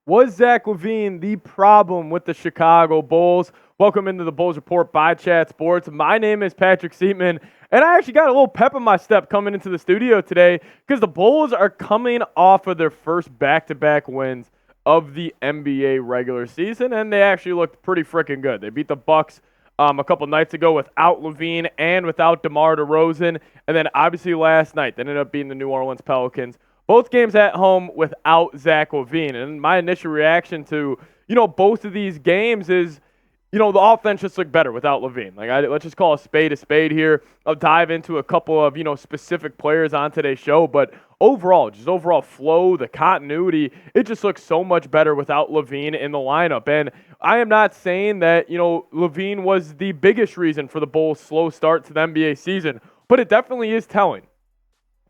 Was Zach LaVine the problem with the Chicago Bulls? Welcome into the Bulls Report by Chat Sports. My name is Patrick Siepman, and I actually got a little pep in my step coming into the studio today because the Bulls are coming off of their first back-to-back wins of the NBA regular season, and they actually looked pretty freaking good. They beat the Bucks a couple nights ago without LaVine and without DeMar DeRozan, and then obviously last night they ended up beating the New Orleans Pelicans. Both games at home without Zach LaVine. And my initial reaction to, both of these games is, the offense just looked better without LaVine. Let's just call a spade here. I'll dive into a couple of, specific players on today's show. But overall flow, the continuity, it just looks so much better without LaVine in the lineup. And I am not saying that, LaVine was the biggest reason for the Bulls' slow start to the NBA season. But it definitely is telling.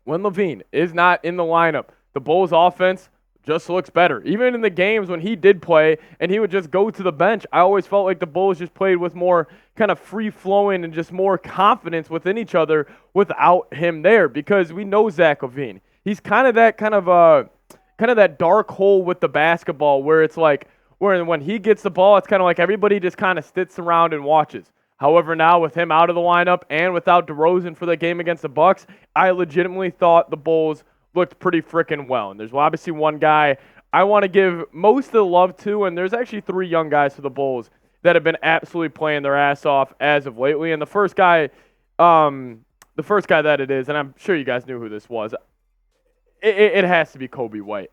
When LaVine is not in the lineup, the Bulls' offense just looks better. Even in the games when he did play and he would just go to the bench, I always felt like the Bulls just played with more kind of free-flowing and just more confidence within each other without him there, because we know Zach LaVine. He's kind of that dark hole with the basketball where it's like when he gets the ball, it's kind of like everybody just kind of sits around and watches. However, now with him out of the lineup and without DeRozan for the game against the Bucks, I legitimately thought the Bulls looked pretty freaking well. And there's obviously one guy I want to give most of the love to, and there's actually three young guys for the Bulls that have been absolutely playing their ass off as of lately. And the first guy that it is, and I'm sure you guys knew who this was, it has to be Coby White.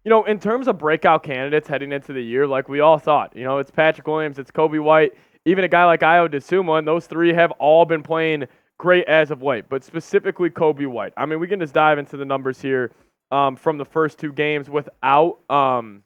In terms of breakout candidates heading into the year, like we all thought, it's Patrick Williams, it's Coby White, even a guy like Dosunmu, and those three have all been playing great as of late, but specifically Coby White. I mean, we can just dive into the numbers here from the first two games without LaVine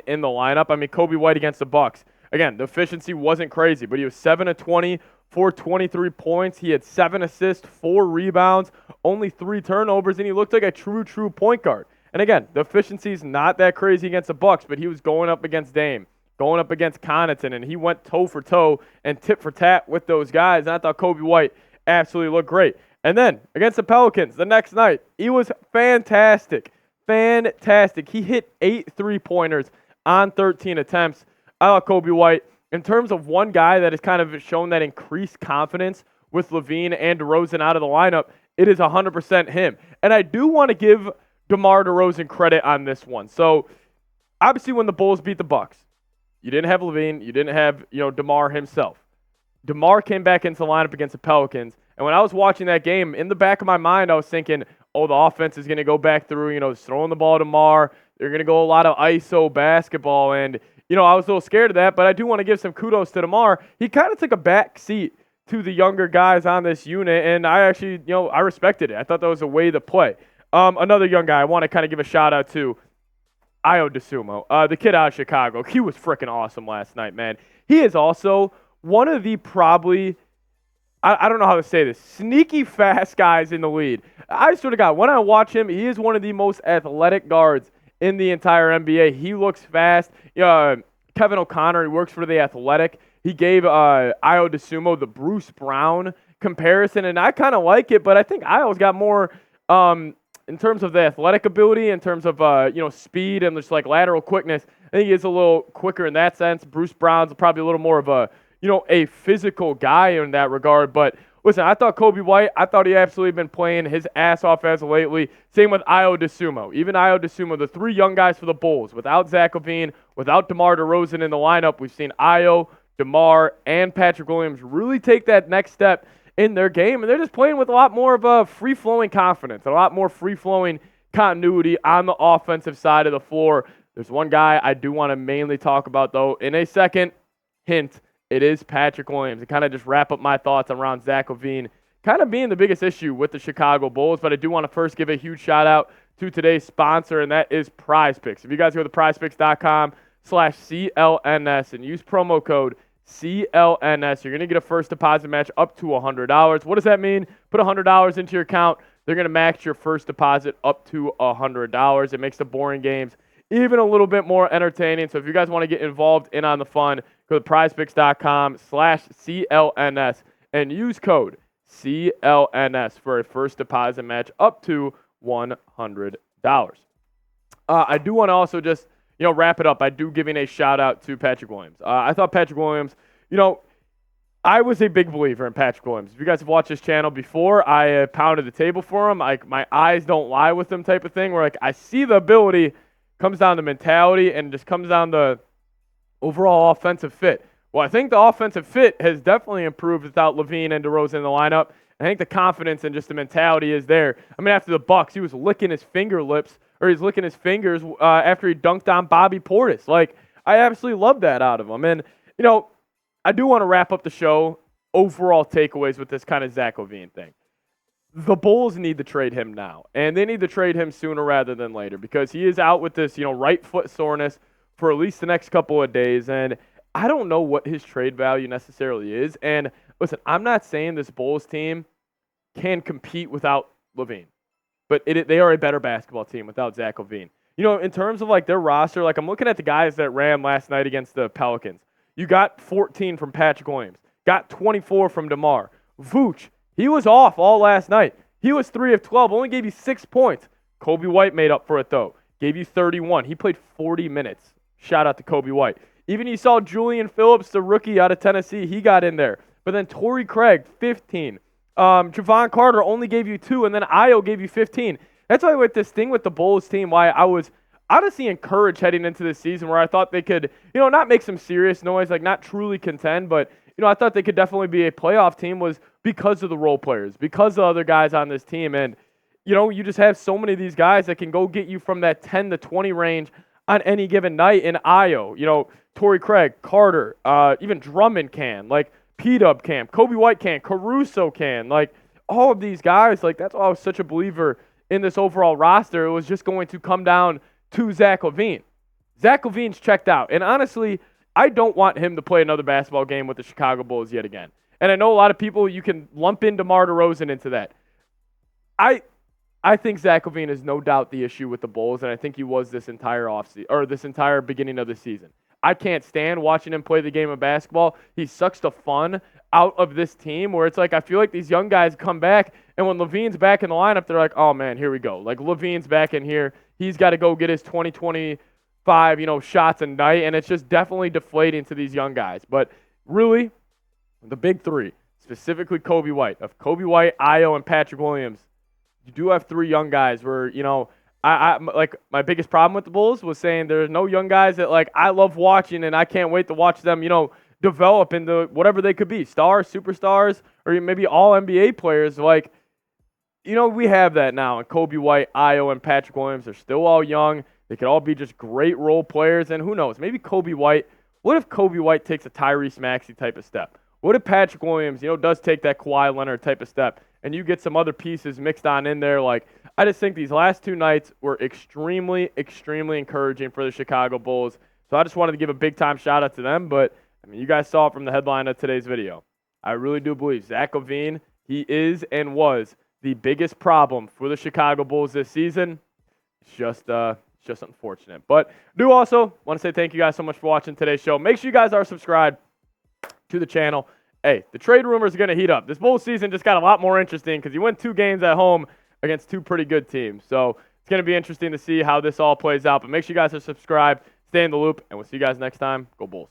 in the lineup. I mean, Coby White against the Bucks. Again, the efficiency wasn't crazy, but he was 7 of 20 for 23 points. He had 7 assists, 4 rebounds, only 3 turnovers, and he looked like a true point guard. And again, the efficiency is not that crazy against the Bucks, but he was going up against Dame, going up against Connaughton, and he went toe for toe and tit for tat with those guys. And I thought Coby White absolutely looked great. And then against the Pelicans the next night, he was fantastic. He hit 8 3-pointers on 13 attempts. I thought Coby White, in terms of one guy that has kind of shown that increased confidence with LaVine and DeRozan out of the lineup, it is 100% him. And I do want to give DeMar DeRozan credit on this one. So, obviously when the Bulls beat the Bucks, you didn't have LaVine, you didn't have, DeMar himself. DeMar came back into the lineup against the Pelicans, and when I was watching that game, in the back of my mind, I was thinking, the offense is going to go back through, throwing the ball to DeMar. They're going to go a lot of ISO basketball, and, I was a little scared of that, but I do want to give some kudos to DeMar. He kind of took a back seat to the younger guys on this unit, and I actually, I respected it. I thought that was a way to play. Another young guy I want to kind of give a shout-out to, Dosunmu, the kid out of Chicago. He was freaking awesome last night, man. He is also one of the probably, I don't know how to say this, sneaky fast guys in the league. I swear to God, when I watch him, he is one of the most athletic guards in the entire NBA. He looks fast. Kevin O'Connor, he works for The Athletic. He gave Dosunmu the Bruce Brown comparison, and I kind of like it, but I think Io's got more in terms of the athletic ability, in terms of speed and just like lateral quickness. I think he is a little quicker in that sense. Bruce Brown's probably a little more of a physical guy in that regard. But listen, I thought Coby White, I thought he absolutely been playing his ass off as of lately. Same with Dosunmu. Even Dosunmu, the three young guys for the Bulls, without Zach LaVine, without DeMar DeRozan in the lineup, we've seen DeMar, and Patrick Williams really take that next step in their game, and they're just playing with a lot more of a free-flowing confidence, a lot more free-flowing continuity on the offensive side of the floor. There's one guy I do want to mainly talk about, though, in a second. Hint, it is Patrick Williams. To kind of just wrap up my thoughts around Zach LaVine kind of being the biggest issue with the Chicago Bulls, but I do want to first give a huge shout-out to today's sponsor, and that is Prize Picks. If you guys go to prizepicks.com/CLNS and use promo code CLNS, you're going to get a first deposit match up to $100. What does that mean? Put $100 into your account. They're going to max your first deposit up to $100. It makes the boring games even a little bit more entertaining. So if you guys want to get involved in on the fun, go to prizepicks.com/CLNS and use code CLNS for a first deposit match up to $100. I do want to also just, wrap it up. I do giving a shout out to Patrick Williams. I thought Patrick Williams, I was a big believer in Patrick Williams. If you guys have watched this channel before, I pounded the table for him. My eyes don't lie with him type of thing, where I see the ability, comes down to mentality, and just comes down to overall offensive fit. Well, I think the offensive fit has definitely improved without LaVine and DeRozan in the lineup. I think the confidence and just the mentality is there. I mean, after the Bucks, he was licking his he's licking his fingers after he dunked on Bobby Portis. I absolutely love that out of him. And, I do want to wrap up the show. Overall takeaways with this kind of Zach LaVine thing. The Bulls need to trade him now, and they need to trade him sooner rather than later because he is out with this, right foot soreness for at least the next couple of days, and I don't know what his trade value necessarily is. And listen, I'm not saying this Bulls team can compete without LaVine, but they are a better basketball team without Zach LaVine. In terms of their roster, I'm looking at the guys that ran last night against the Pelicans. You got 14 from Patrick Williams, got 24 from DeMar. Vooch, he was off all last night. He was 3 of 12, only gave you 6 points. Coby White made up for it, though. Gave you 31. He played 40 minutes. Shout out to Coby White. Even you saw Julian Phillips, the rookie out of Tennessee, he got in there. But then Torrey Craig, 15. Javon Carter only gave you 2, and then Ayo gave you 15. That's why with this thing with the Bulls team, why I was honestly encouraged heading into this season where I thought they could, not make some serious noise, not truly contend, but, I thought they could definitely be a playoff team was because of the role players, because of other guys on this team. And, you just have so many of these guys that can go get you from that 10 to 20 range on any given night in Ayo, Torrey Craig, Carter, even Drummond can, P-Dub can, Coby White can, Caruso can, all of these guys, that's why I was such a believer in this overall roster. It was just going to come down to Zach LaVine. Zach LaVine's checked out. And honestly, I don't want him to play another basketball game with the Chicago Bulls yet again. And I know a lot of people, you can lump in DeMar DeRozan into that. I think Zach LaVine is no doubt the issue with the Bulls, and I think he was this entire offseason, or this entire beginning of the season. I can't stand watching him play the game of basketball. He sucks the fun out of this team where it's I feel like these young guys come back, and when LaVine's back in the lineup, they're like, oh, man, here we go. LaVine's back in here. He's got to go get his 25, shots a night, and it's just definitely deflating to these young guys. But really, the big three, specifically Coby White, Ayo, and Patrick Williams, you do have 3 young guys where, I my biggest problem with the Bulls was saying there's no young guys that I love watching and I can't wait to watch them, develop into whatever they could be, stars, superstars, or maybe all NBA players. We have that now. And Coby White, Ayo, and Patrick Williams are still all young. They could all be just great role players. And who knows, maybe Coby White, what if Coby White takes a Tyrese Maxey type of step? What if Patrick Williams, does take that Kawhi Leonard type of step, and you get some other pieces mixed on in there? I just think these last 2 nights were extremely, extremely encouraging for the Chicago Bulls. So I just wanted to give a big-time shout-out to them. But, you guys saw it from the headline of today's video. I really do believe Zach LaVine, he is and was the biggest problem for the Chicago Bulls this season. It's just unfortunate. But I do also want to say thank you guys so much for watching today's show. Make sure you guys are subscribed to the channel. Hey, the trade rumors are going to heat up. This Bulls season just got a lot more interesting because you win 2 games at home against 2 pretty good teams. So it's going to be interesting to see how this all plays out. But make sure you guys are subscribed, stay in the loop, and we'll see you guys next time. Go Bulls.